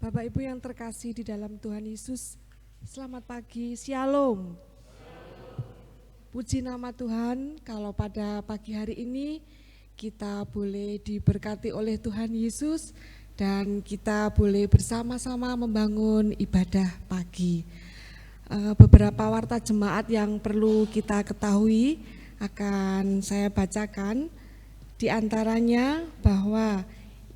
Bapak Ibu yang terkasih di dalam Tuhan Yesus, selamat pagi, Shalom. Puji nama Tuhan, kalau pada pagi hari ini kita boleh diberkati oleh Tuhan Yesus dan kita boleh bersama-sama membangun ibadah pagi. Beberapa warta jemaat yang perlu kita ketahui akan saya bacakan, di antaranya bahwa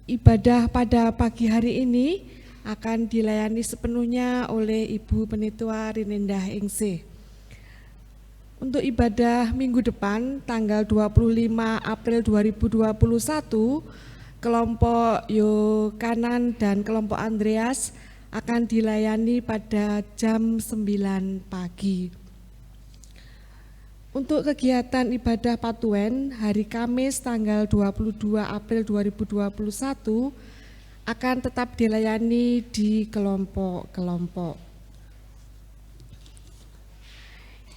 ibadah pada pagi hari ini akan dilayani sepenuhnya oleh Ibu Penitua Rinendah Engse. Untuk ibadah minggu depan tanggal 25 April 2021, kelompok Yokanan dan kelompok Andreas akan dilayani pada jam 9 pagi. Untuk kegiatan ibadah Patuen hari Kamis tanggal 22 April 2021 akan tetap dilayani di kelompok-kelompok.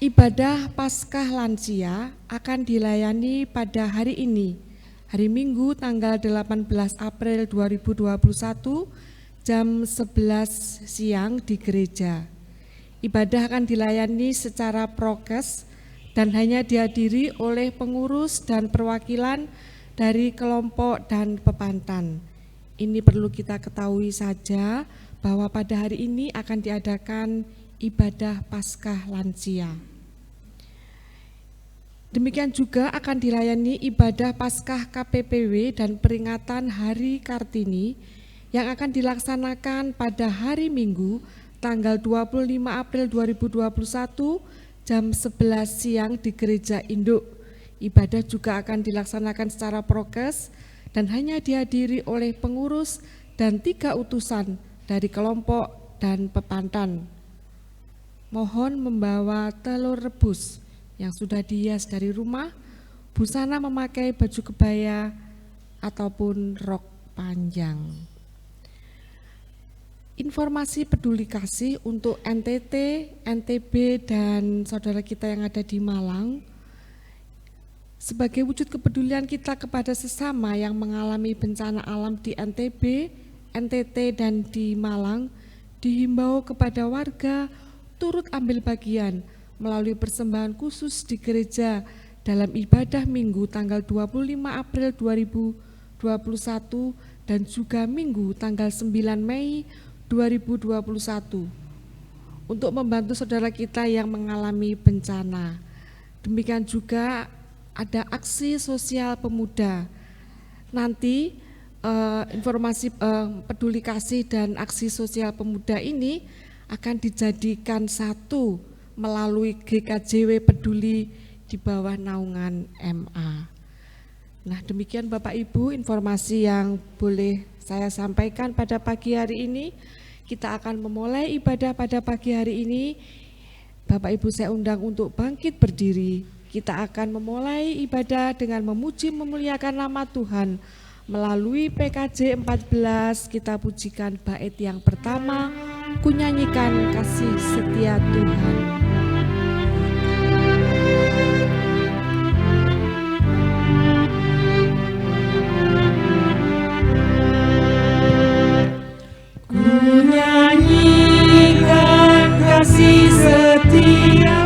Ibadah Paskah Lansia akan dilayani pada hari ini, hari Minggu tanggal 18 April 2021 jam 11 siang di gereja. Ibadah akan dilayani secara prokes dan hanya dihadiri oleh pengurus dan perwakilan dari kelompok dan pepantan. Ini perlu kita ketahui saja bahwa pada hari ini akan diadakan ibadah Paskah Lansia. Demikian juga akan dilayani ibadah Paskah KPPW dan peringatan Hari Kartini yang akan dilaksanakan pada hari Minggu tanggal 25 April 2021 jam 11 siang di Gereja Induk. Ibadah juga akan dilaksanakan secara prokes dan hanya dihadiri oleh pengurus dan 3 utusan dari kelompok dan pepantan. Mohon membawa telur rebus yang sudah dihias dari rumah, busana memakai baju kebaya ataupun rok panjang. Informasi peduli kasih untuk NTT, NTB dan saudara kita yang ada di Malang. Sebagai wujud kepedulian kita kepada sesama yang mengalami bencana alam di NTB, NTT dan di Malang, dihimbau kepada warga turut ambil bagian melalui persembahan khusus di gereja dalam ibadah Minggu tanggal 25 April 2021 dan juga Minggu tanggal 9 Mei 2021 untuk membantu saudara kita yang mengalami bencana. Demikian juga ada aksi sosial pemuda. Nanti informasi peduli kasih dan aksi sosial pemuda ini akan dijadikan satu melalui GKJW Peduli di bawah naungan MA. Nah, demikian Bapak Ibu informasi yang boleh saya sampaikan pada pagi hari ini. Kita akan memulai ibadah pada pagi hari ini. Bapak Ibu saya undang untuk bangkit berdiri. Kita akan memulai ibadah dengan memuji memuliakan nama Tuhan. Melalui PKJ 14 kita pujikan bait yang pertama, ku nyanyikan kasih setia Tuhan. Ku nyanyikan kasih setia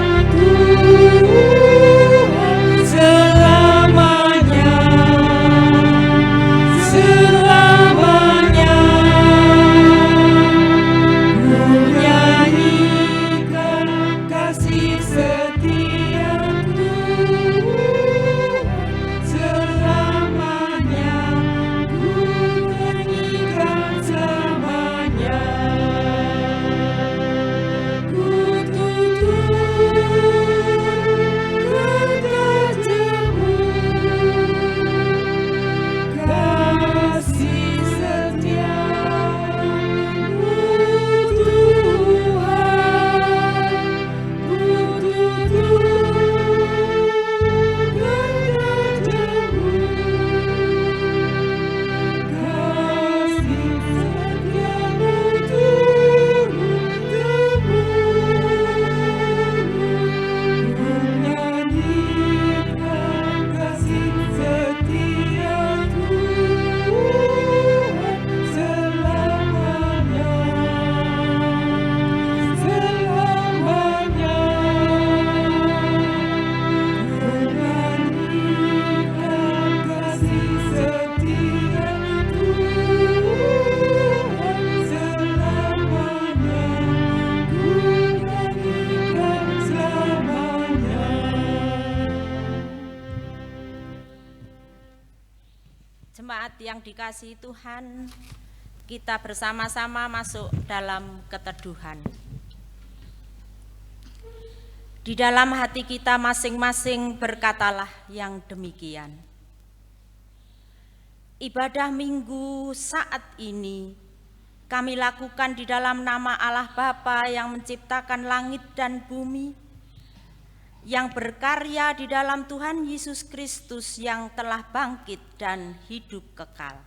selamanya, ku nyanyikan Jemaat yang dikasihi Tuhan, kita bersama-sama masuk dalam keteduhan. Di dalam hati kita masing-masing berkatalah yang demikian. Ibadah minggu saat ini kami lakukan di dalam nama Allah Bapa yang menciptakan langit dan bumi, yang berkarya di dalam Tuhan Yesus Kristus yang telah bangkit dan hidup kekal.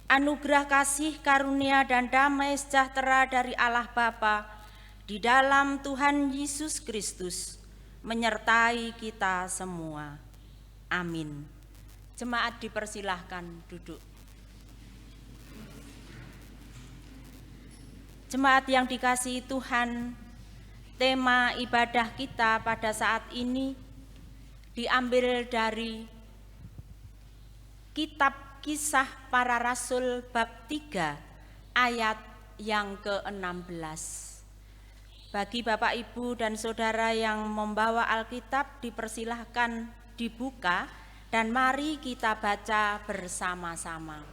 Anugerah kasih, karunia, dan damai sejahtera dari Allah Bapa di dalam Tuhan Yesus Kristus menyertai kita semua. Amin. Jemaat dipersilahkan duduk. Jemaat yang dikasihi Tuhan, tema ibadah kita pada saat ini diambil dari Kitab Kisah Para Rasul bab 3 ayat yang ke-16. Bagi Bapak, Ibu, dan Saudara yang membawa Alkitab dipersilahkan dibuka dan mari kita baca bersama-sama.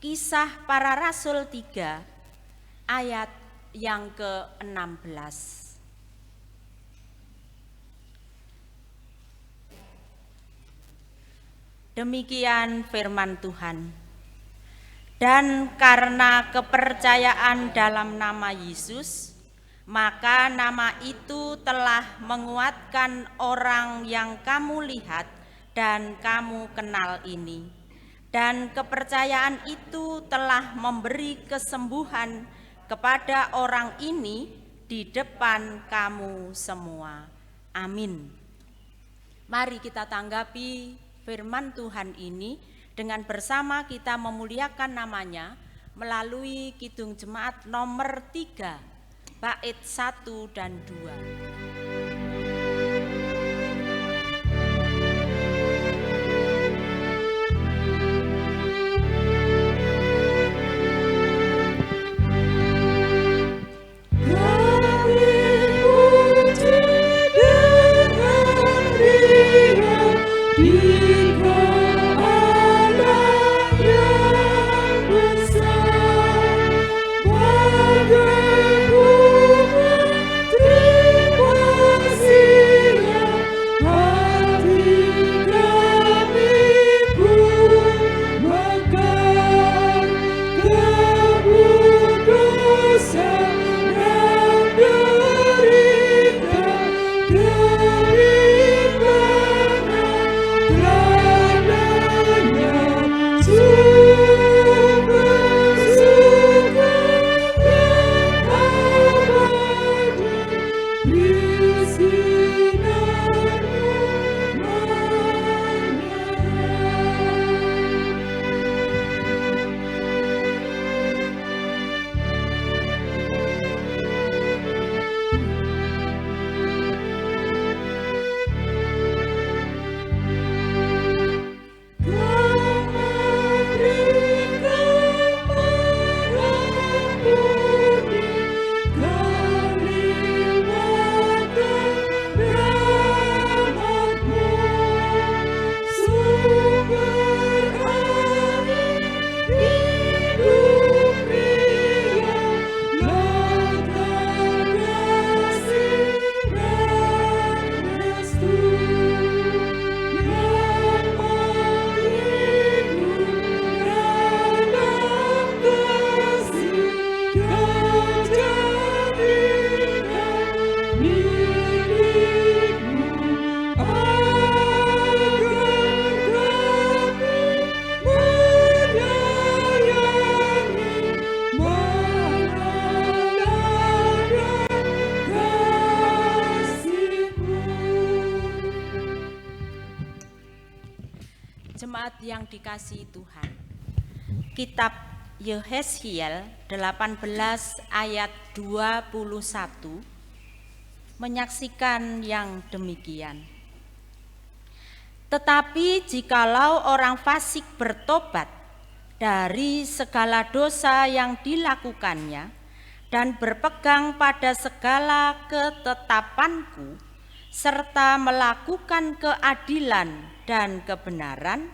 Kisah Para Rasul 3 ayat yang ke-16. Demikian firman Tuhan. Dan karena kepercayaan dalam nama Yesus, maka nama itu telah menguatkan orang yang kamu lihat dan kamu kenal ini. Dan kepercayaan itu telah memberi kesembuhan kepada orang ini di depan kamu semua. Amin. Mari kita tanggapi firman Tuhan ini dengan bersama kita memuliakan namanya melalui Kidung Jemaat nomor 3, bait 1 dan 2. Jemaat yang dikasihi Tuhan, Kitab Yehezkiel 18 ayat 21 menyaksikan yang demikian. Tetapi jikalau orang fasik bertobat dari segala dosa yang dilakukannya dan berpegang pada segala ketetapanku serta melakukan keadilan dan kebenaran,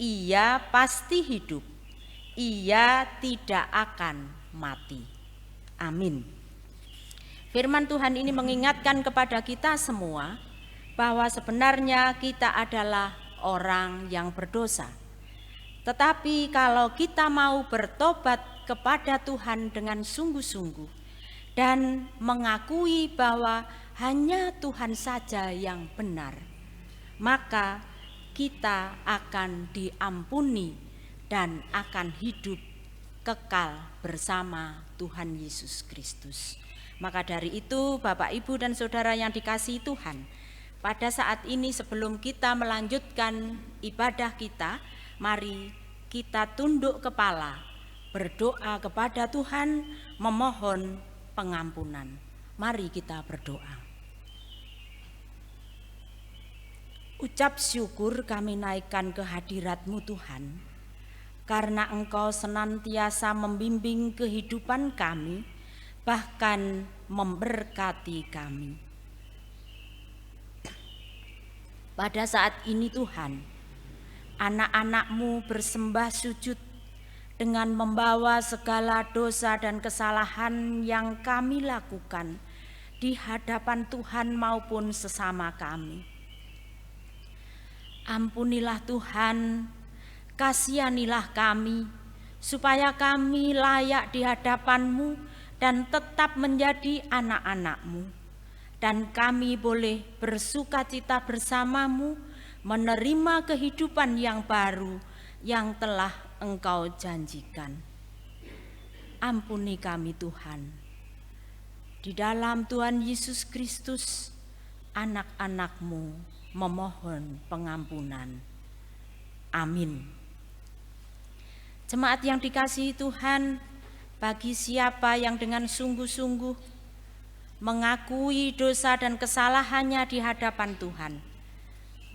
ia pasti hidup. Ia tidak akan mati. Amin. Firman Tuhan ini mengingatkan kepada kita semua bahwa sebenarnya kita adalah orang yang berdosa. Tetapi kalau kita mau bertobat kepada Tuhan dengan sungguh-sungguh dan mengakui bahwa hanya Tuhan saja yang benar, maka kita akan diampuni dan akan hidup kekal bersama Tuhan Yesus Kristus. Maka dari itu, Bapak, Ibu, dan Saudara yang dikasihi Tuhan, pada saat ini sebelum kita melanjutkan ibadah kita, mari kita tunduk kepala, berdoa kepada Tuhan, memohon pengampunan. Mari kita berdoa. Ucap syukur kami naikkan ke hadirat-Mu Tuhan, karena Engkau senantiasa membimbing kehidupan kami, bahkan memberkati kami. Pada saat ini Tuhan, anak-anak-Mu bersembah sujud dengan membawa segala dosa dan kesalahan yang kami lakukan di hadapan Tuhan maupun sesama kami. Ampunilah Tuhan, kasihanilah kami, supaya kami layak di hadapan-Mu dan tetap menjadi anak-anak-Mu. Dan kami boleh bersukacita bersama-Mu, menerima kehidupan yang baru yang telah Engkau janjikan. Ampuni kami Tuhan. Di dalam Tuhan Yesus Kristus, anak-anak-Mu memohon pengampunan. Amin. Jemaat yang dikasihi Tuhan, bagi siapa yang dengan sungguh-sungguh mengakui dosa dan kesalahannya di hadapan Tuhan,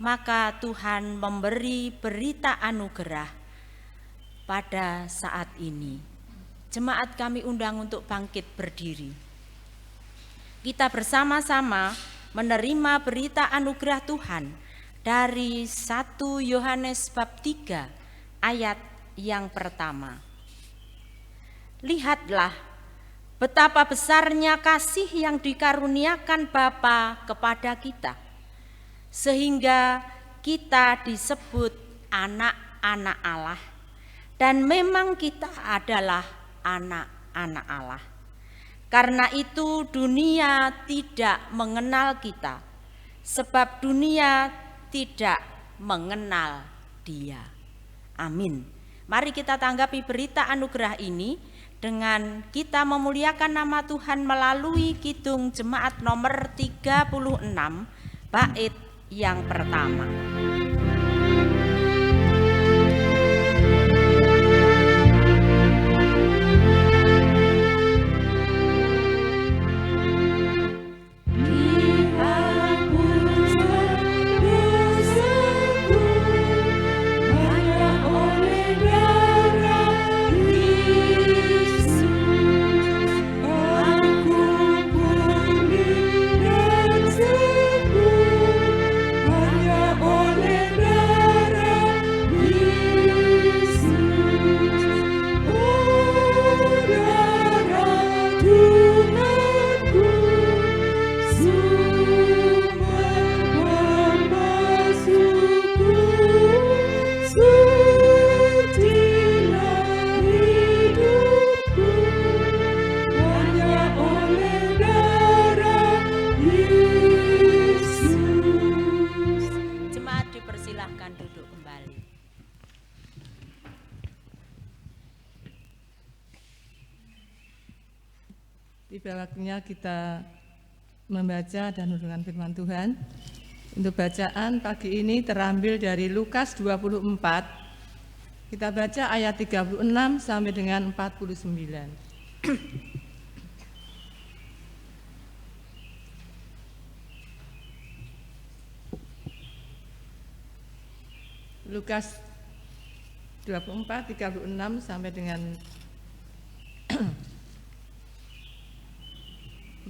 maka Tuhan memberi berita anugerah pada saat ini. Jemaat kami undang untuk bangkit berdiri. Kita bersama-sama menerima berita anugerah Tuhan dari 1 Yohanes bab 3 ayat yang pertama. Lihatlah betapa besarnya kasih yang dikaruniakan Bapa kepada kita, sehingga kita disebut anak-anak Allah, dan memang kita adalah anak-anak Allah. Karena itu dunia tidak mengenal kita, sebab dunia tidak mengenal Dia. Amin. Mari kita tanggapi berita anugerah ini dengan kita memuliakan nama Tuhan melalui kidung jemaat nomor 36 bait yang pertama. Tiba waktunya kita membaca dan mendengarkan firman Tuhan. Untuk bacaan pagi ini terambil dari Lukas 24. Kita baca ayat 36 sampai dengan 49. Lukas 24, 36 sampai dengan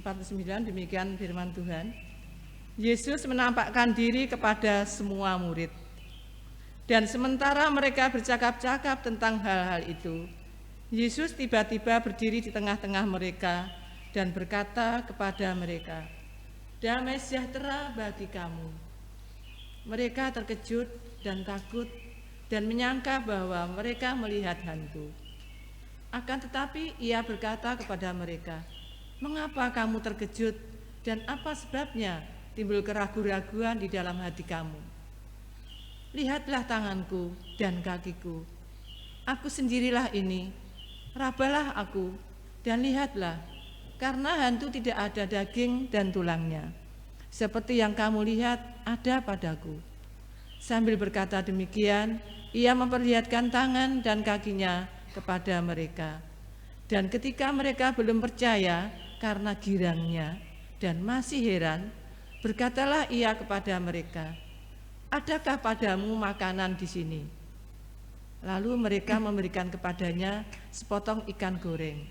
49, demikian firman Tuhan. Yesus menampakkan diri kepada semua murid. Dan sementara mereka bercakap-cakap tentang hal-hal itu, Yesus tiba-tiba berdiri di tengah-tengah mereka dan berkata kepada mereka, "Damai sejahtera bagi kamu." Mereka terkejut dan takut dan menyangka bahwa mereka melihat hantu. Akan tetapi ia berkata kepada mereka, "Mengapa kamu terkejut dan apa sebabnya timbul keraguan-raguan di dalam hati kamu? Lihatlah tanganku dan kakiku. Aku sendirilah ini. Rabalah aku dan lihatlah, karena hantu tidak ada daging dan tulangnya, seperti yang kamu lihat ada padaku." Sambil berkata demikian, ia memperlihatkan tangan dan kakinya kepada mereka. Dan ketika mereka belum percaya karena girangnya dan masih heran, berkatalah ia kepada mereka, "Adakah padamu makanan di sini?" Lalu mereka memberikan kepadanya sepotong ikan goreng.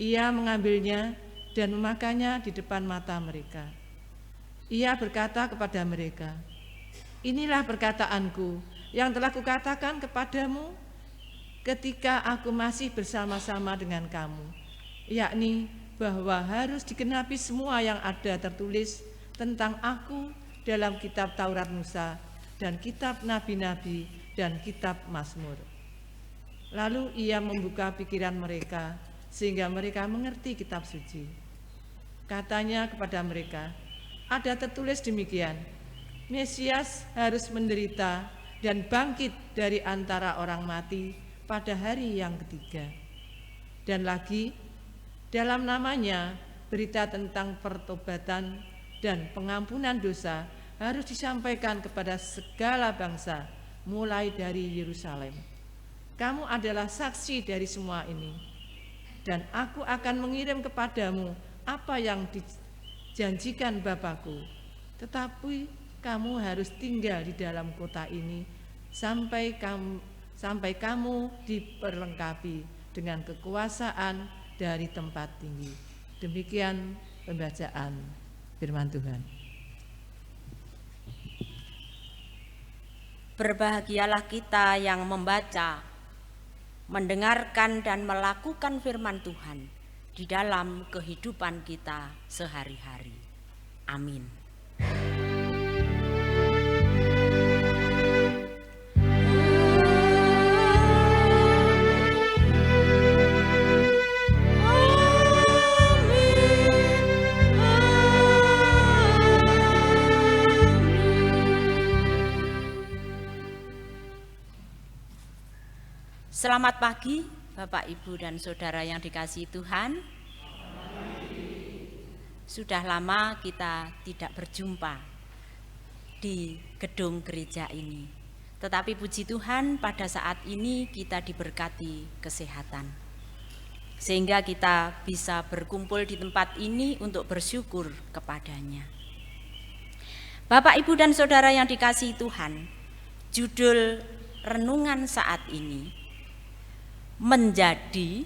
Ia mengambilnya dan memakannya di depan mata mereka. Ia berkata kepada mereka, "Inilah perkataanku yang telah kukatakan kepadamu ketika aku masih bersama-sama dengan kamu, yakni bahwa harus digenapi semua yang ada tertulis tentang aku dalam kitab Taurat Musa dan kitab Nabi-Nabi dan kitab Mazmur." Lalu ia membuka pikiran mereka sehingga mereka mengerti kitab suci. Katanya kepada mereka, "Ada tertulis demikian, Mesias harus menderita dan bangkit dari antara orang mati pada hari yang ketiga. Dan lagi, dalam namanya berita tentang pertobatan dan pengampunan dosa harus disampaikan kepada segala bangsa, mulai dari Yerusalem. Kamu adalah saksi dari semua ini, dan aku akan mengirim kepadamu apa yang dijanjikan Bapakku. Tetapi kamu harus tinggal di dalam kota ini sampai kamu diperlengkapi dengan kekuasaan dari tempat tinggi." Demikian pembacaan firman Tuhan. Berbahagialah kita yang membaca, mendengarkan dan melakukan firman Tuhan di dalam kehidupan kita sehari-hari. Amin. Selamat pagi Bapak, Ibu, dan Saudara yang dikasihi Tuhan. Sudah lama kita tidak berjumpa di gedung gereja ini. Tetapi puji Tuhan pada saat ini kita diberkati kesehatan. Sehingga kita bisa berkumpul di tempat ini untuk bersyukur kepadanya. Bapak, Ibu, dan Saudara yang dikasihi Tuhan, judul renungan saat ini menjadi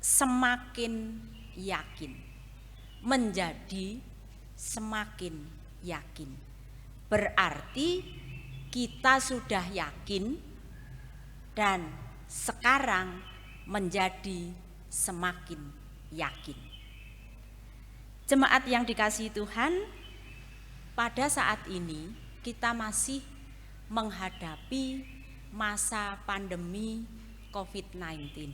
semakin yakin. Menjadi semakin yakin. Berarti kita sudah yakin dan sekarang menjadi semakin yakin. Jemaat yang dikasihi Tuhan, pada saat ini kita masih menghadapi masa pandemi COVID-19.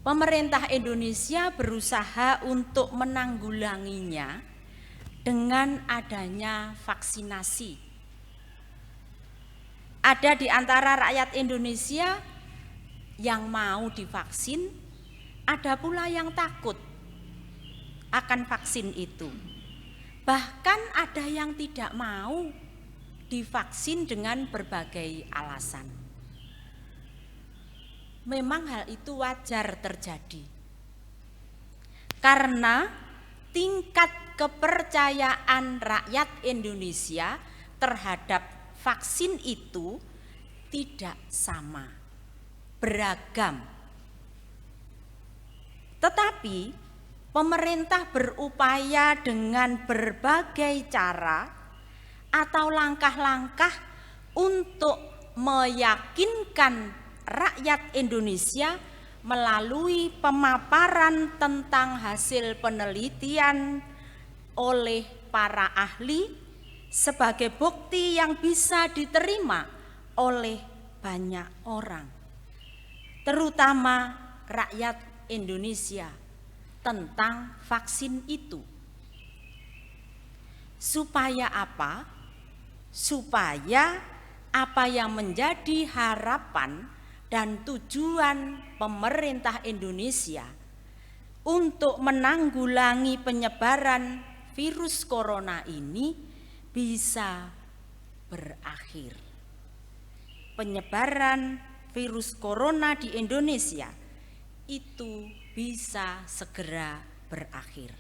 Pemerintah Indonesia berusaha untuk menanggulanginya dengan adanya vaksinasi. Ada di antara rakyat Indonesia yang mau divaksin, ada pula yang takut akan vaksin itu. Bahkan ada yang tidak mau divaksin dengan berbagai alasan. Memang hal itu wajar terjadi, karena tingkat kepercayaan rakyat Indonesia terhadap vaksin itu tidak sama, beragam. Tetapi pemerintah berupaya dengan berbagai cara atau langkah-langkah untuk meyakinkan rakyat Indonesia melalui pemaparan tentang hasil penelitian oleh para ahli sebagai bukti yang bisa diterima oleh banyak orang, terutama rakyat Indonesia, tentang vaksin itu. Supaya apa? Supaya apa yang menjadi harapan dan tujuan pemerintah Indonesia untuk menanggulangi penyebaran virus corona ini bisa berakhir. Penyebaran virus corona di Indonesia itu bisa segera berakhir.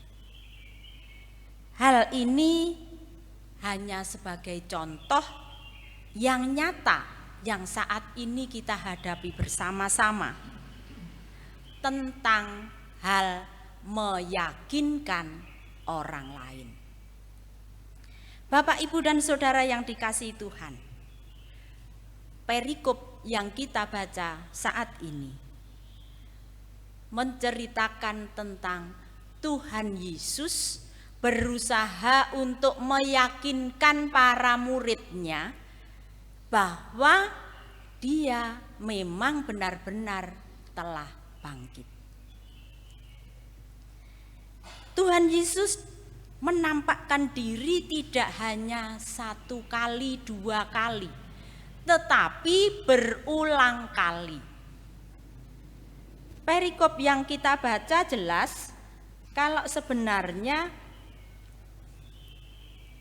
Hal ini hanya sebagai contoh yang nyata yang saat ini kita hadapi bersama-sama tentang hal meyakinkan orang lain. Bapak, Ibu, dan Saudara yang dikasihi Tuhan, perikop yang kita baca saat ini menceritakan tentang Tuhan Yesus berusaha untuk meyakinkan para muridnya bahwa dia memang benar-benar telah bangkit. Tuhan Yesus menampakkan diri tidak hanya 1 kali, 2 kali, tetapi berulang kali. Perikop yang kita baca jelas kalau sebenarnya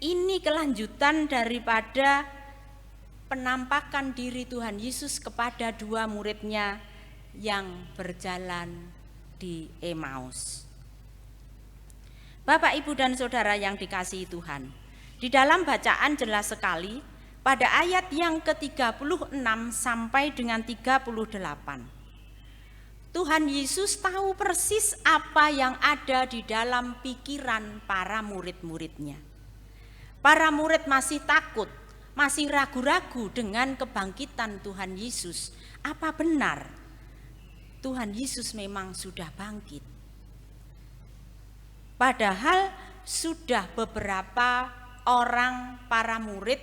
ini kelanjutan daripada penampakan diri Tuhan Yesus kepada 2 muridnya yang berjalan di Emmaus. Bapak, Ibu, dan Saudara yang dikasihi Tuhan, di dalam bacaan jelas sekali pada ayat yang ke-36 sampai dengan 38. Tuhan Yesus tahu persis apa yang ada di dalam pikiran para murid-muridnya. Para murid masih takut, masih ragu-ragu dengan kebangkitan Tuhan Yesus. Apa benar Tuhan Yesus memang sudah bangkit? Padahal sudah beberapa orang para murid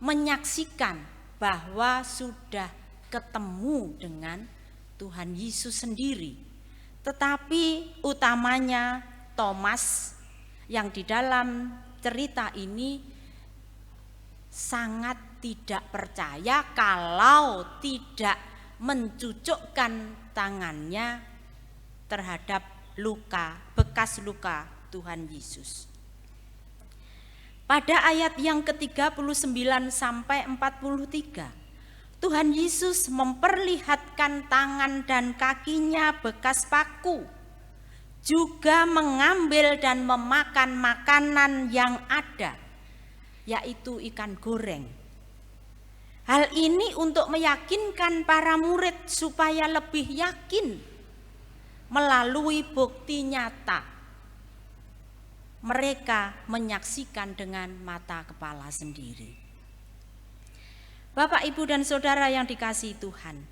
menyaksikan bahwa sudah ketemu dengan Tuhan Yesus sendiri. Tetapi utamanya Thomas yang di dalam cerita ini sangat tidak percaya kalau tidak mencucukkan tangannya terhadap bekas luka Tuhan Yesus. Pada ayat yang ke-39 sampai 43, Tuhan Yesus memperlihatkan tangan dan kakinya bekas paku, juga mengambil dan memakan makanan yang ada, yaitu ikan goreng. Hal ini untuk meyakinkan para murid supaya lebih yakin melalui bukti nyata. Mereka menyaksikan dengan mata kepala sendiri. Bapak, Ibu, dan Saudara yang dikasihi Tuhan,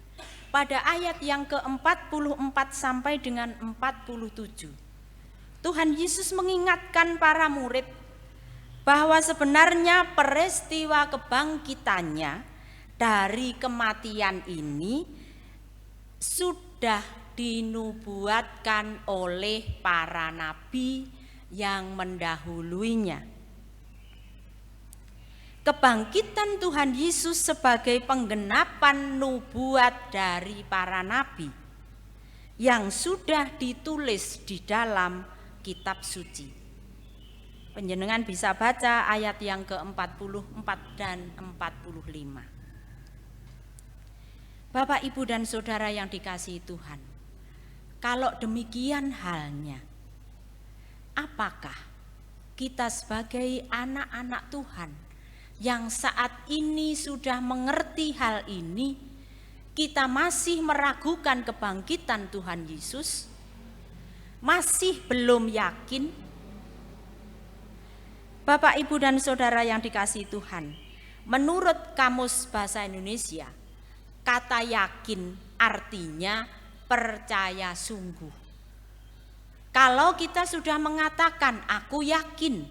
pada ayat yang ke-44 sampai dengan 47, Tuhan Yesus mengingatkan para murid bahwa sebenarnya peristiwa kebangkitannya dari kematian ini sudah dinubuatkan oleh para nabi yang mendahuluinya. Kebangkitan Tuhan Yesus sebagai penggenapan nubuat dari para nabi yang sudah ditulis di dalam kitab suci. Panjenengan bisa baca ayat yang ke-44 dan 45. Bapak, Ibu, dan Saudara yang dikasihi Tuhan, kalau demikian halnya, apakah kita sebagai anak-anak Tuhan yang saat ini sudah mengerti hal ini, kita masih meragukan kebangkitan Tuhan Yesus? Masih belum yakin? Bapak, Ibu, dan Saudara yang dikasihi Tuhan, menurut Kamus Bahasa Indonesia, kata yakin artinya percaya sungguh. Kalau kita sudah mengatakan aku yakin,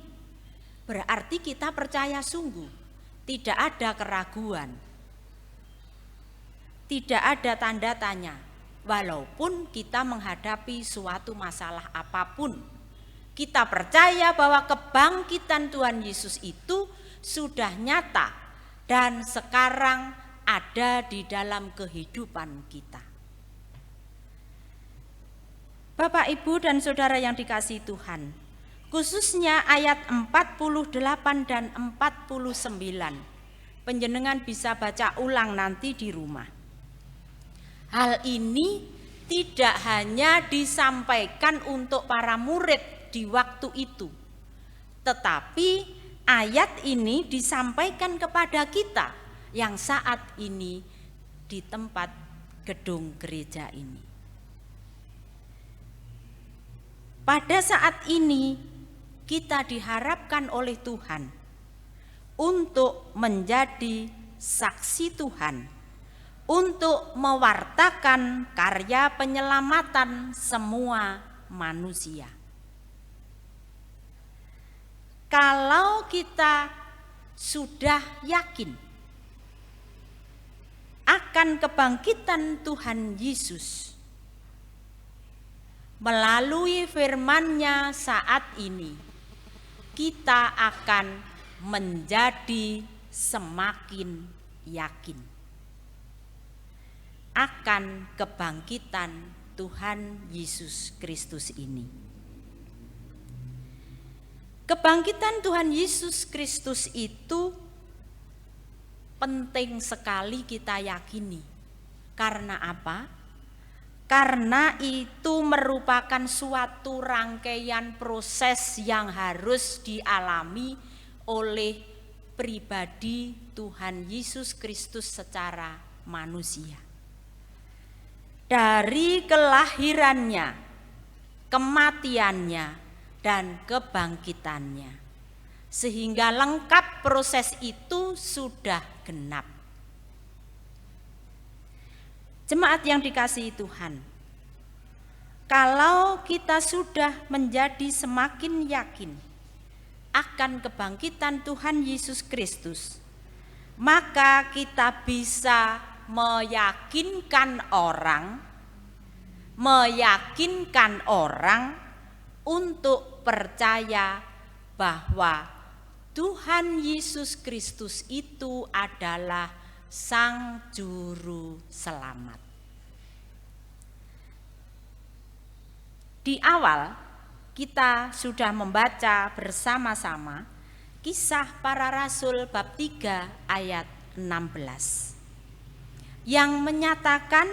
berarti kita percaya sungguh, tidak ada keraguan, tidak ada tanda tanya. Walaupun kita menghadapi suatu masalah apapun, kita percaya bahwa kebangkitan Tuhan Yesus itu sudah nyata dan sekarang ada di dalam kehidupan kita. Bapak, Ibu, dan Saudara yang dikasihi Tuhan, khususnya ayat 48 dan 49, panjenengan bisa baca ulang nanti di rumah. Hal ini tidak hanya disampaikan untuk para murid di waktu itu, tetapi ayat ini disampaikan kepada kita yang saat ini di tempat gedung gereja ini. Pada saat ini kita diharapkan oleh Tuhan untuk menjadi saksi Tuhan, untuk mewartakan karya penyelamatan semua manusia. Kalau kita sudah yakin akan kebangkitan Tuhan Yesus melalui firman-Nya saat ini, kita akan menjadi semakin yakin akan kebangkitan Tuhan Yesus Kristus ini. Kebangkitan Tuhan Yesus Kristus itu penting sekali kita yakini. Karena apa? Karena itu merupakan suatu rangkaian proses yang harus dialami oleh pribadi Tuhan Yesus Kristus secara manusia. Dari kelahirannya, kematiannya, dan kebangkitannya, sehingga lengkap proses itu sudah genap. Jemaat yang dikasihi Tuhan, kalau kita sudah menjadi semakin yakin akan kebangkitan Tuhan Yesus Kristus, maka kita bisa meyakinkan orang untuk percaya bahwa Tuhan Yesus Kristus itu adalah Sang Juru Selamat. Di awal kita sudah membaca bersama-sama Kisah Para Rasul bab 3 ayat 16 yang menyatakan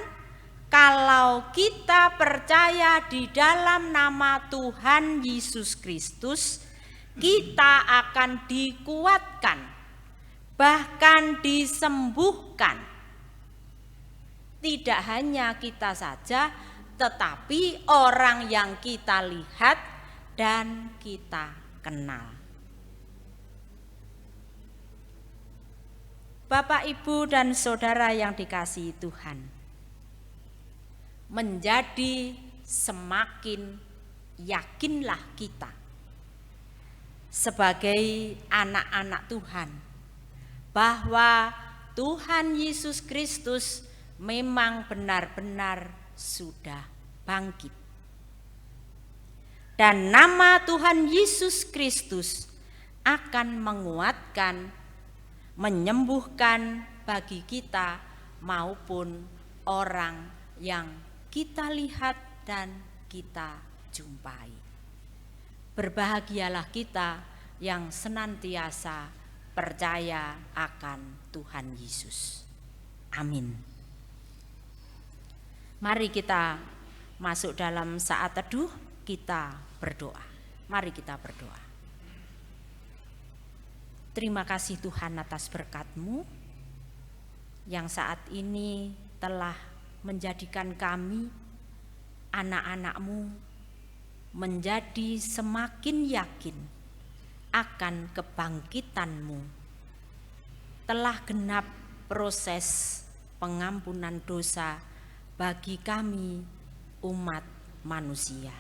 kalau kita percaya di dalam nama Tuhan Yesus Kristus, kita akan dikuatkan, bahkan disembuhkan. Tidak hanya kita saja, tetapi orang yang kita lihat dan kita kenal. Bapak, Ibu, dan Saudara yang dikasihi Tuhan, menjadi semakin yakinlah kita sebagai anak-anak Tuhan bahwa Tuhan Yesus Kristus memang benar-benar sudah bangkit. Dan nama Tuhan Yesus Kristus akan menguatkan, menyembuhkan bagi kita maupun orang yang kita lihat dan kita jumpai. Berbahagialah kita yang senantiasa percaya akan Tuhan Yesus. Amin. Mari kita masuk dalam saat teduh, kita berdoa. Mari kita berdoa. Terima kasih Tuhan atas berkat-Mu yang saat ini telah menjadikan kami, anak-anak-Mu, menjadi semakin yakin akan kebangkitan-Mu telah genap proses pengampunan dosa bagi kami umat manusia.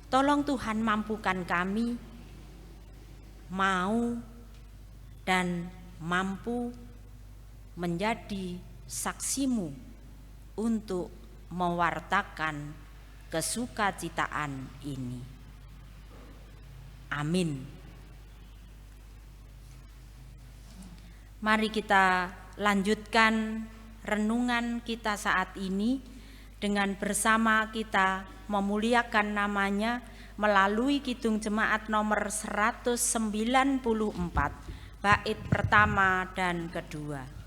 Tolong Tuhan mampukan kami mau dan mampu menjadi saksimu untuk mewartakan kesukacitaan ini. Amin. Mari kita lanjutkan renungan kita saat ini dengan bersama kita memuliakan namanya melalui Kidung Jemaat nomor 194, bait pertama dan kedua.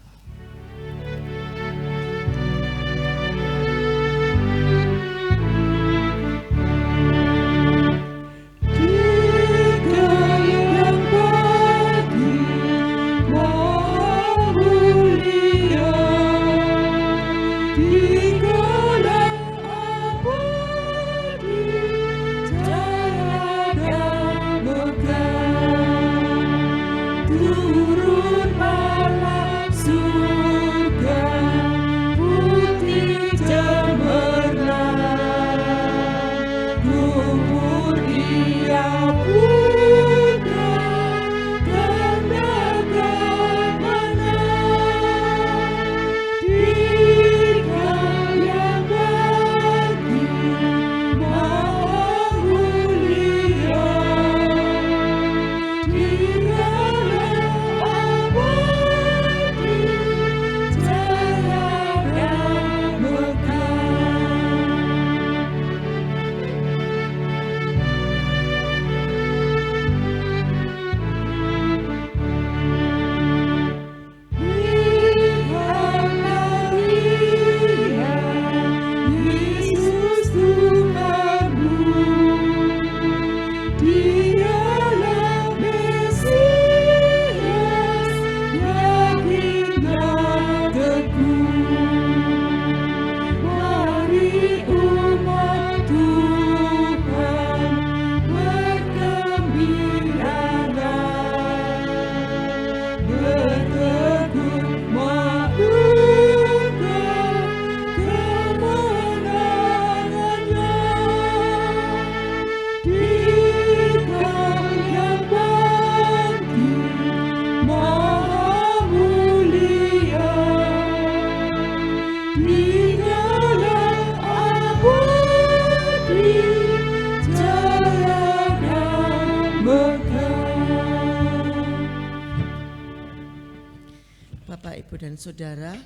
Saudara,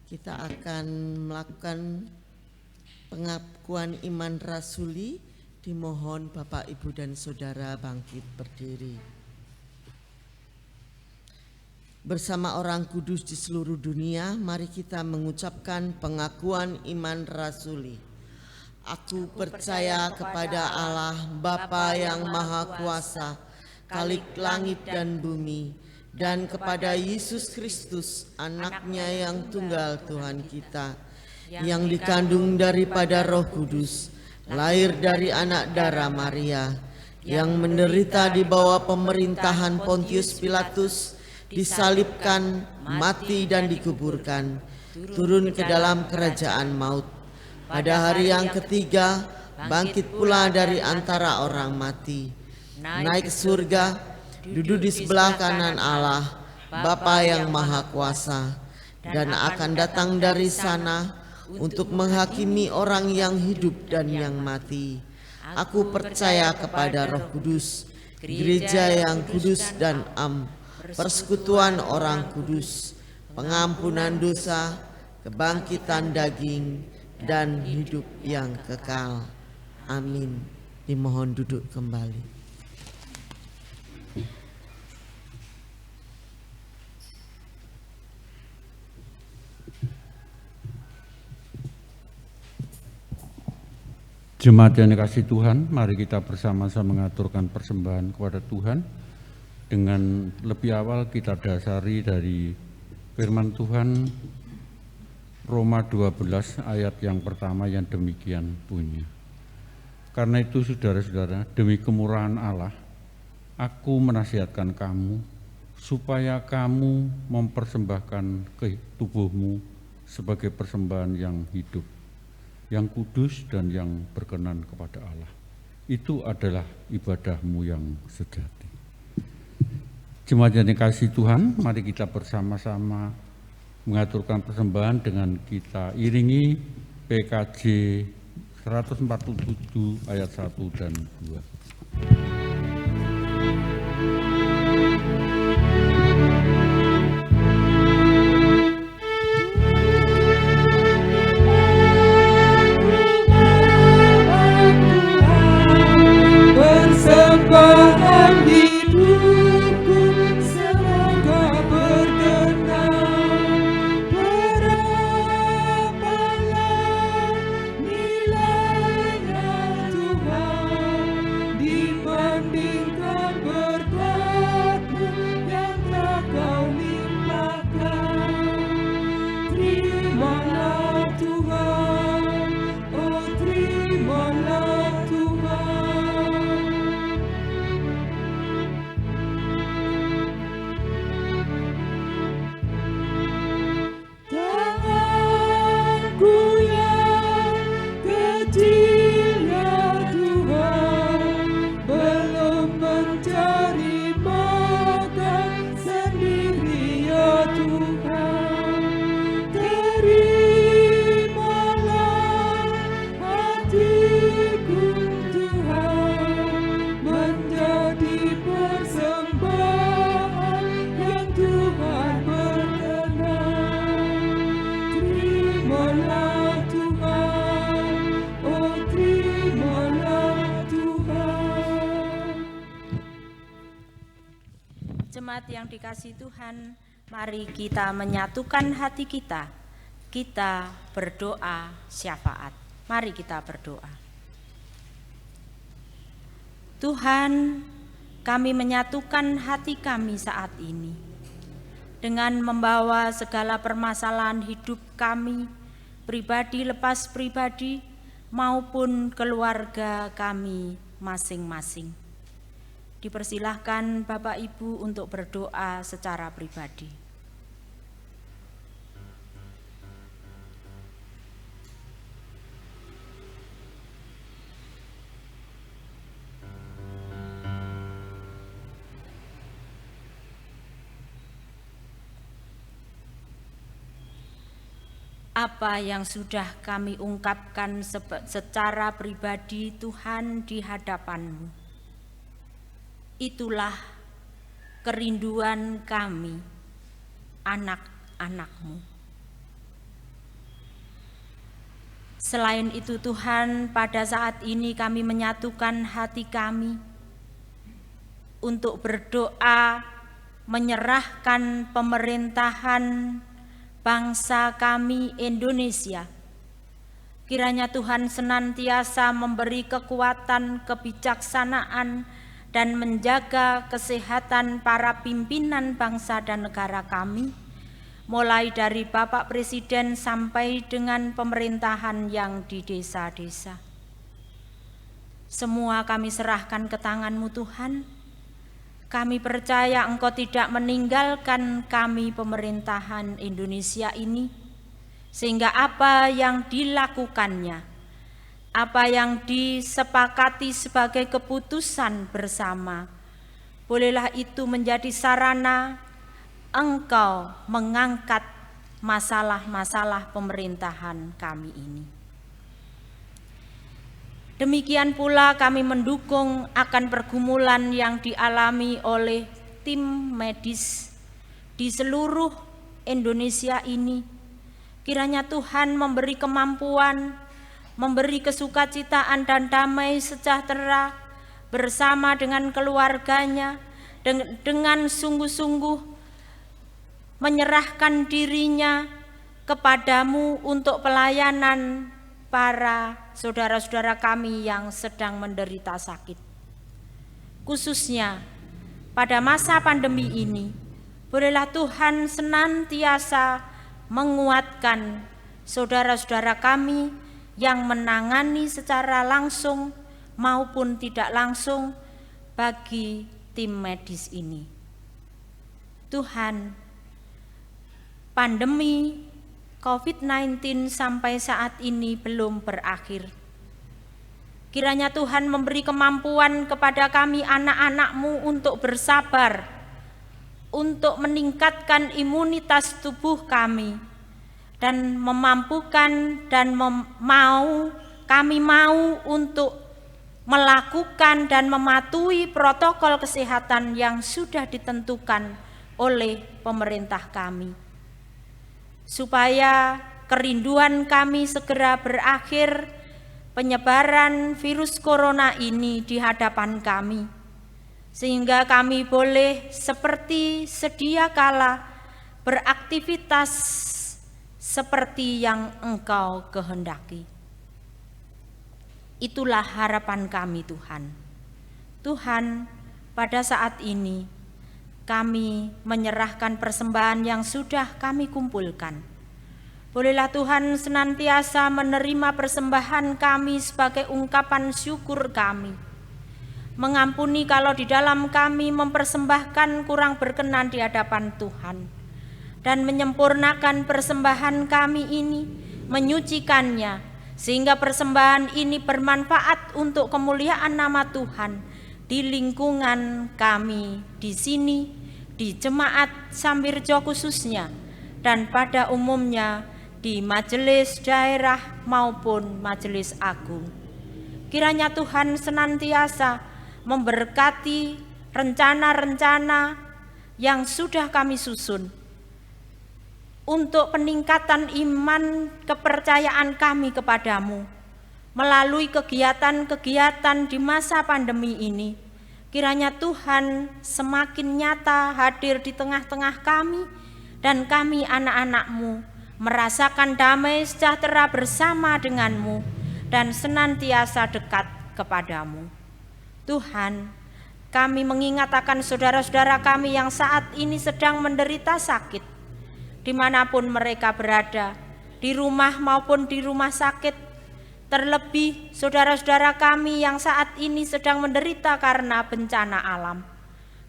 kita akan melakukan pengakuan iman rasuli. Dimohon Bapak, Ibu, dan Saudara bangkit berdiri. Bersama orang kudus di seluruh dunia, mari kita mengucapkan pengakuan iman rasuli. Aku percaya kepada Allah, Bapa yang Maha Kuasa, Khalik langit dan bumi, dan kepada Yesus Kristus, anaknya yang tunggal Tuhan kita, yang dikandung daripada Roh Kudus, lahir dari anak darah Maria, yang menderita di bawah pemerintahan Pontius Pilatus, disalibkan, mati dan dikuburkan, turun ke dalam kerajaan maut. Pada hari yang ketiga, bangkit pula dari antara orang mati, naik ke surga, duduk di sebelah kanan Allah, Bapa yang Maha Kuasa, dan akan datang dari sana untuk menghakimi orang yang hidup dan yang mati. Aku percaya kepada Roh Kudus, gereja yang kudus dan persekutuan orang kudus, pengampunan dosa, kebangkitan daging, dan hidup yang kekal. Amin. Dimohon duduk kembali. Jemaat yang dikasihi Tuhan, mari kita bersama-sama mengaturkan persembahan kepada Tuhan. Dengan lebih awal kita dasari dari firman Tuhan Roma 12 ayat yang pertama yang demikian bunyi. Karena itu saudara-saudara, demi kemurahan Allah, aku menasihatkan kamu supaya kamu mempersembahkan tubuhmu sebagai persembahan yang hidup, yang kudus dan yang berkenan kepada Allah. Itu adalah ibadahmu yang sejati. Jemaat yang dikasihi Tuhan, mari kita bersama-sama mengaturkan persembahan dengan kita iringi PKJ 147 ayat 1 dan 2. Persembahan hidupku semoga berkenan. Berapalah nilainya Tuhan dibandingkan berkat-Mu yang telah Kau limpahkan. Terimalah Tuhan, oh terimalah Tuhan. Tanganku yang kecil ya Tuhan, belum mencari makan sendiri ya Tuhan. Terimalah hatiku Tuhan, menjadi persembahan yang Tuhan berkenan. Terimalah Tuhan, oh terimalah Tuhan. Jemaat yang dikasihi Tuhan, mari kita menyatukan hati kita. Kita berdoa syafaat. Mari kita berdoa. Tuhan, kami menyatukan hati kami saat ini dengan membawa segala permasalahan hidup kami, pribadi lepas pribadi, maupun keluarga kami masing-masing. Dipersilahkan Bapak Ibu untuk berdoa secara pribadi. Apa yang sudah kami ungkapkan secara pribadi Tuhan di hadapan-Mu, itulah kerinduan kami, anak-anak-Mu. Selain itu Tuhan, pada saat ini kami menyatukan hati kami untuk berdoa menyerahkan pemerintahan bangsa kami Indonesia. Kiranya Tuhan senantiasa memberi kekuatan, kebijaksanaan, dan menjaga kesehatan para pimpinan bangsa dan negara kami, mulai dari Bapak Presiden sampai dengan pemerintahan yang di desa-desa. Semua kami serahkan ke tangan-Mu Tuhan. Kami percaya Engkau tidak meninggalkan kami pemerintahan Indonesia ini, sehingga apa yang dilakukannya, apa yang disepakati sebagai keputusan bersama, bolehlah itu menjadi sarana Engkau mengangkat masalah-masalah pemerintahan kami ini. Demikian pula kami mendukung akan pergumulan yang dialami oleh tim medis di seluruh Indonesia ini. Kiranya Tuhan memberi kemampuan, memberi kesukacitaan dan damai sejahtera bersama dengan keluarganya, dengan sungguh-sungguh menyerahkan dirinya kepadamu untuk pelayanan para saudara-saudara kami yang sedang menderita sakit. Khususnya pada masa pandemi ini, bolehlah Tuhan senantiasa menguatkan saudara-saudara kami yang menangani secara langsung maupun tidak langsung bagi tim medis ini. Tuhan, pandemi COVID-19 sampai saat ini belum berakhir. Kiranya Tuhan memberi kemampuan kepada kami anak-anak-Mu untuk bersabar, untuk meningkatkan imunitas tubuh kami, dan memampukan dan kami mau untuk melakukan dan mematuhi protokol kesehatan yang sudah ditentukan oleh pemerintah kami, supaya kerinduan kami segera berakhir, penyebaran virus corona ini di hadapan kami, sehingga kami boleh seperti sedia kala beraktivitas seperti yang Engkau kehendaki. Itulah harapan kami, Tuhan. Tuhan, pada saat ini kami menyerahkan persembahan yang sudah kami kumpulkan. Bolehlah Tuhan senantiasa menerima persembahan kami sebagai ungkapan syukur kami. Mengampuni kalau di dalam kami mempersembahkan kurang berkenan di hadapan Tuhan, dan menyempurnakan persembahan kami ini, menyucikannya, sehingga persembahan ini bermanfaat untuk kemuliaan nama Tuhan di lingkungan kami di sini, di jemaat Sambirjo khususnya, dan pada umumnya di majelis daerah maupun majelis agung. Kiranya Tuhan senantiasa memberkati rencana-rencana yang sudah kami susun untuk peningkatan iman kepercayaan kami kepadamu melalui kegiatan-kegiatan di masa pandemi ini. Kiranya Tuhan semakin nyata hadir di tengah-tengah kami, dan kami anak-anak-Mu merasakan damai sejahtera bersama dengan-Mu dan senantiasa dekat kepadamu. Tuhan, kami mengingat akan saudara-saudara kami yang saat ini sedang menderita sakit, dimanapun mereka berada, di rumah maupun di rumah sakit, terlebih saudara-saudara kami yang saat ini sedang menderita karena bencana alam,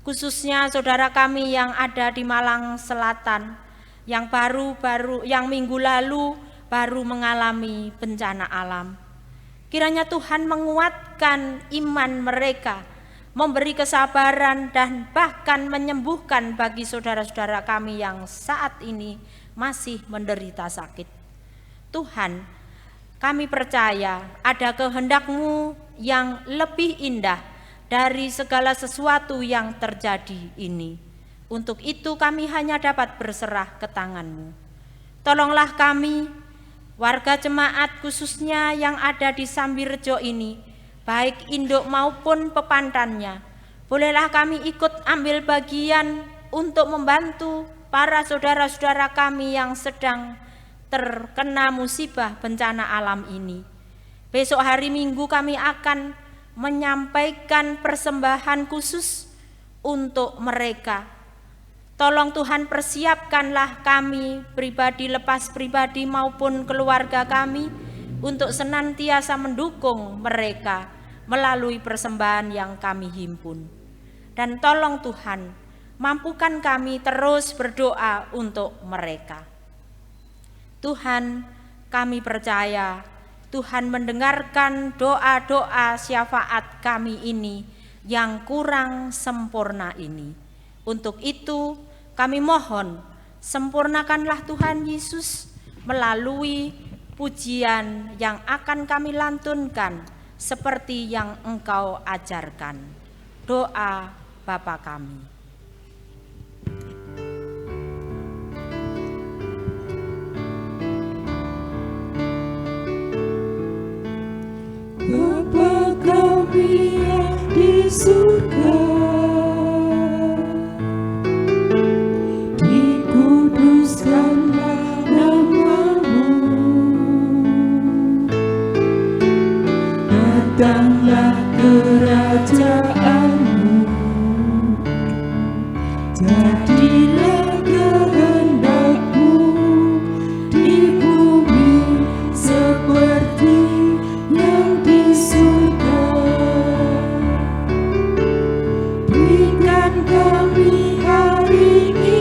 khususnya saudara kami yang ada di Malang Selatan, yang yang minggu lalu baru mengalami bencana alam. Kiranya Tuhan menguatkan iman mereka, memberi kesabaran dan bahkan menyembuhkan bagi saudara-saudara kami yang saat ini masih menderita sakit. Tuhan, kami percaya ada kehendak-Mu yang lebih indah dari segala sesuatu yang terjadi ini. Untuk itu kami hanya dapat berserah ke tangan-Mu. Tolonglah kami, warga jemaat khususnya yang ada di Sambirjo ini, baik induk maupun pepantannya, bolehlah kami ikut ambil bagian untuk membantu para saudara-saudara kami yang sedang terkena musibah bencana alam ini. Besok hari Minggu kami akan menyampaikan persembahan khusus untuk mereka. Tolong Tuhan persiapkanlah kami pribadi lepas pribadi maupun keluarga kami untuk senantiasa mendukung mereka melalui persembahan yang kami himpun. Dan tolong Tuhan, mampukan kami terus berdoa untuk mereka. Tuhan, kami percaya Tuhan mendengarkan doa-doa syafaat kami ini yang kurang sempurna ini. Untuk itu kami mohon, sempurnakanlah Tuhan Yesus melalui pujian yang akan kami lantunkan seperti yang Engkau ajarkan. Doa Bapa kami. Bapa kami yang di surga, dikuduskanlah nama-Mu, datanglah kerajaan-Mu, jadilah kehendak-Mu di bumi seperti yang di surga. Berikan kami hari ini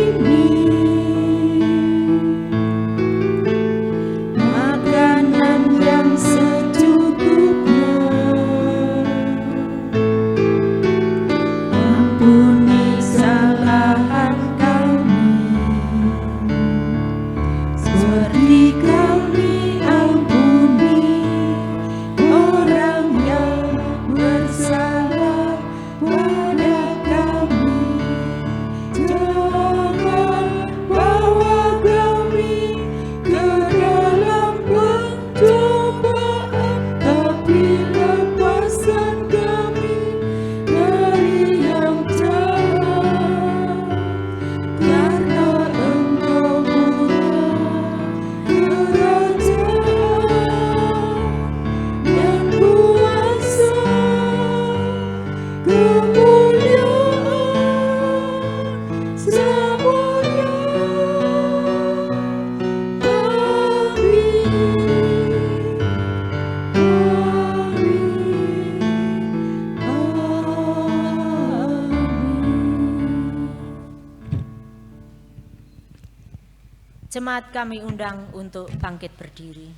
Jemaat kami undang untuk bangkit berdiri.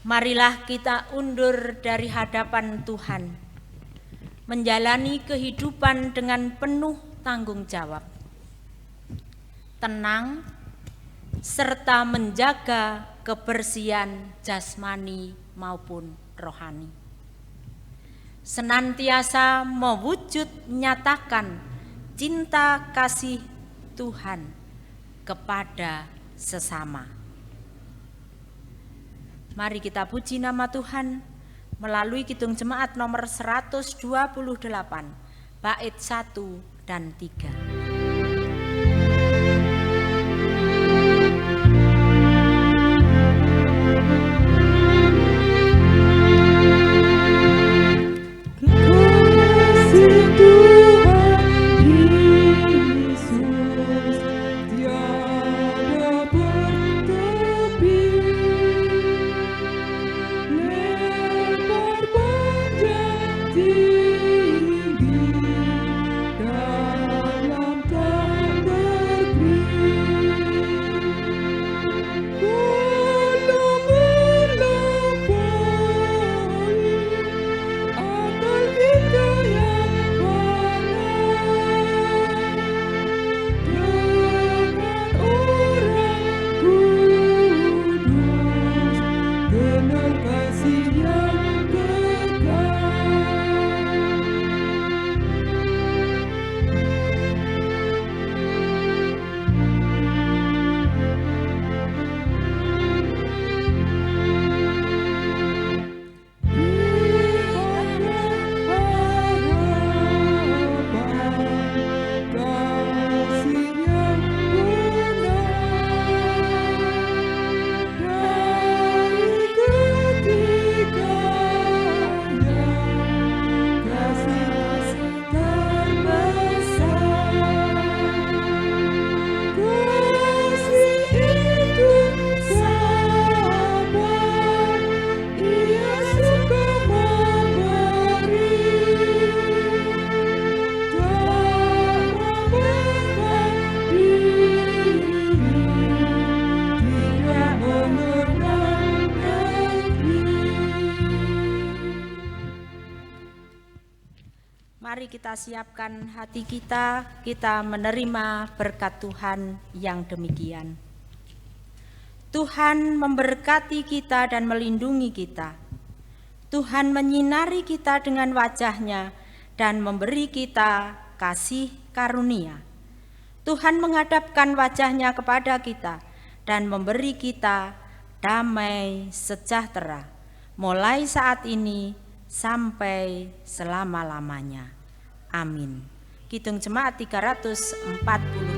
Marilah kita undur dari hadapan Tuhan, menjalani kehidupan dengan penuh tanggung jawab, tenang, serta menjaga kebersihan jasmani maupun rohani. Senantiasa mewujud nyatakan cinta kasih Tuhan kepada sesama. Mari kita puji nama Tuhan melalui Kidung Jemaat nomor 128, bait 1 dan 3. Mari kita siapkan hati kita menerima berkat Tuhan yang demikian. Tuhan memberkati kita dan melindungi kita. Tuhan menyinari kita dengan wajah-Nya dan memberi kita kasih karunia. Tuhan menghadapkan wajah-Nya kepada kita dan memberi kita damai sejahtera, mulai saat ini sampai selama-lamanya. Amin. Kidung Jemaat 348.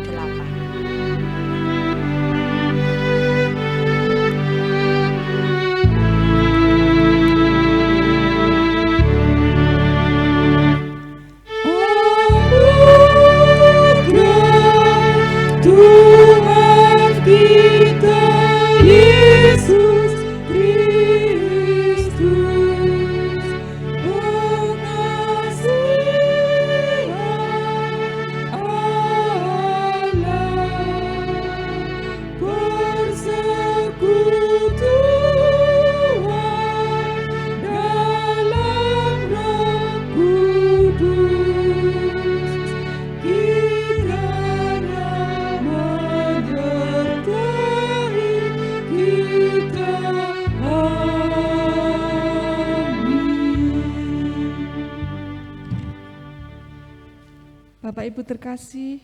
Bapak Ibu terkasih,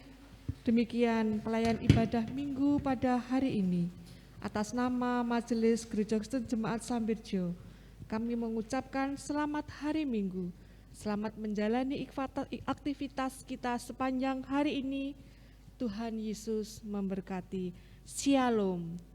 demikian pelayan ibadah minggu pada hari ini. Atas nama Majelis Gereja Kristen Jemaat Sambirjo, kami mengucapkan selamat hari Minggu. Selamat menjalani aktivitas kita sepanjang hari ini. Tuhan Yesus memberkati. Shalom.